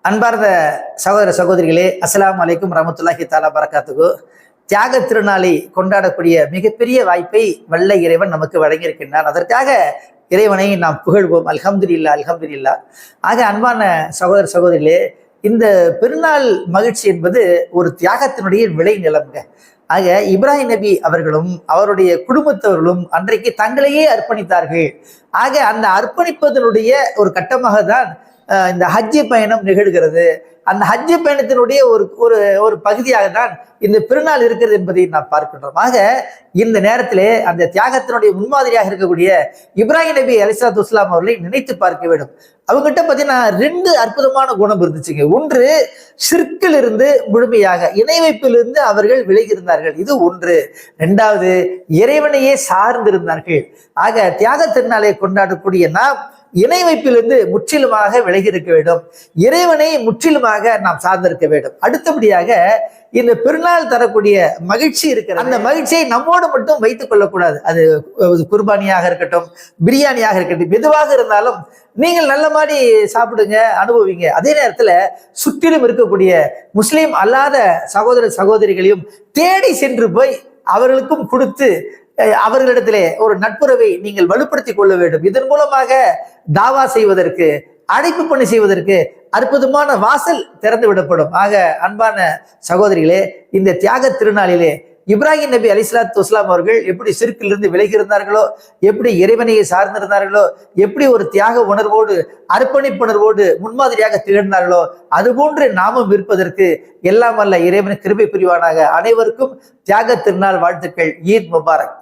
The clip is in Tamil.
அன்பார்ந்த சகோதர சகோதரிகளே, அஸ்ஸலாமு அலைக்கும் ரஹ்மத்துல்லாஹி தஆலா பரக்காத்துஹு. தியாக திருநாளை கொண்டாடக்கூடிய மிகப்பெரிய வாய்ப்பை வல்ல இறைவன் நமக்கு வழங்கியிருக்கின்றான். அதற்காக இறைவனை நாம் புகழ்வோம். அல்ஹம்துலில்லாஹ், அல்ஹம்துலில்லாஹ். ஆக அன்பான சகோதர சகோதரிகளே, இந்த பெருநாள் மகிழ்ச்சி என்பது ஒரு தியாகத்தினுடைய விளை நிலம்ங்க. ஆக இப்ராஹிம் நபி அவர்களும் அவருடைய குடும்பத்தவர்களும் அன்றைக்கு தங்களையே அர்ப்பணித்தார்கள். ஆக அந்த அர்ப்பணிப்பதனுடைய ஒரு கட்டமாக தான் இந்த ஹஜ்ஜி பயணம் நிகழ்கிறது. அந்த ஹஜ்ஜி பயணத்தினுடைய ஒரு ஒரு ஒரு பகுதியாக தான் இந்த பெருநாள் இருக்கிறது என்பதை நாம் பார்க்கின்றோம். ஆக இந்த நேரத்திலே அந்த தியாகத்தினுடைய முன்மாதிரியாக இருக்கக்கூடிய இப்ராஹிம் நபி அலைஹிஸ்ஸலாத்து வஸ்ஸலாம் அவர்களை நினைத்து பார்க்க வேண்டும். அவங்ககிட்ட பார்த்தீங்கன்னா 2 அற்புதமான குணம் இருந்துச்சுங்க. ஒன்று, ஷிர்கில் இருந்து முழுமையாக இணை வைப்பிலிருந்து அவர்கள் விலகியிருந்தார்கள். இது ஒன்று. 2வது, இறைவனையே சார்ந்திருந்தார்கள். ஆக தியாக திருநாளை கொண்டாடக்கூடிய நாம் இணை வைப்பிலிருந்து முற்றிலுமாக விலகி இருக்க வேண்டும். இறைவனை முற்றிலுமாக நாம் சார்ந்திருக்க வேண்டும். அடுத்தபடியாக இந்த பெருநாள் தரக்கூடிய மகிழ்ச்சி இருக்கிறது. அந்த மகிழ்ச்சியை நம்மோடு மட்டும் வைத்துக் கொள்ளக்கூடாது. அது குர்பானியாக இருக்கட்டும், பிரியாணியாக இருக்கட்டும், எதுவாக இருந்தாலும் நீங்கள் நல்ல மாதிரி சாப்பிடுங்க, அனுபவிங்க. அதே நேரத்துல சுற்றிலும் இருக்கக்கூடிய முஸ்லீம் அல்லாத சகோதர சகோதரிகளையும் தேடி சென்று போய் அவர்களுக்கும் கொடுத்து அவர்களிடத்திலே ஒரு நட்புறவை நீங்கள் வலுப்படுத்திக் கொள்ள வேண்டும். இதன் மூலமாக தாவா செய்வதற்கு, அழைப்பு பணி செய்வதற்கு அற்புதமான வாசல் திறந்து விடப்படும். ஆக அன்பான சகோதரிகளே, இந்த தியாக திருநாளிலே இப்ராஹிம் நபி அலைஹிஸ்ஸலாத்து வஸ்ஸலாம் அவர்கள் எப்படி ஷிர்கிலிருந்து விலகி இருந்தார்களோ, எப்படி இறைவனையை சார்ந்திருந்தார்களோ, எப்படி ஒரு தியாக உணர்வோடு அர்ப்பணிப்புணர்வோடு முன்மாதிரியாக திகழ்ந்தார்களோ, அதுபோன்று நாமும் இருப்பதற்கு எல்லாம் வல்ல இறைவன் கிருபை புரிவானாக. அனைவருக்கும் தியாக திருநாள் வாழ்த்துக்கள். ஈத் முபாரக்.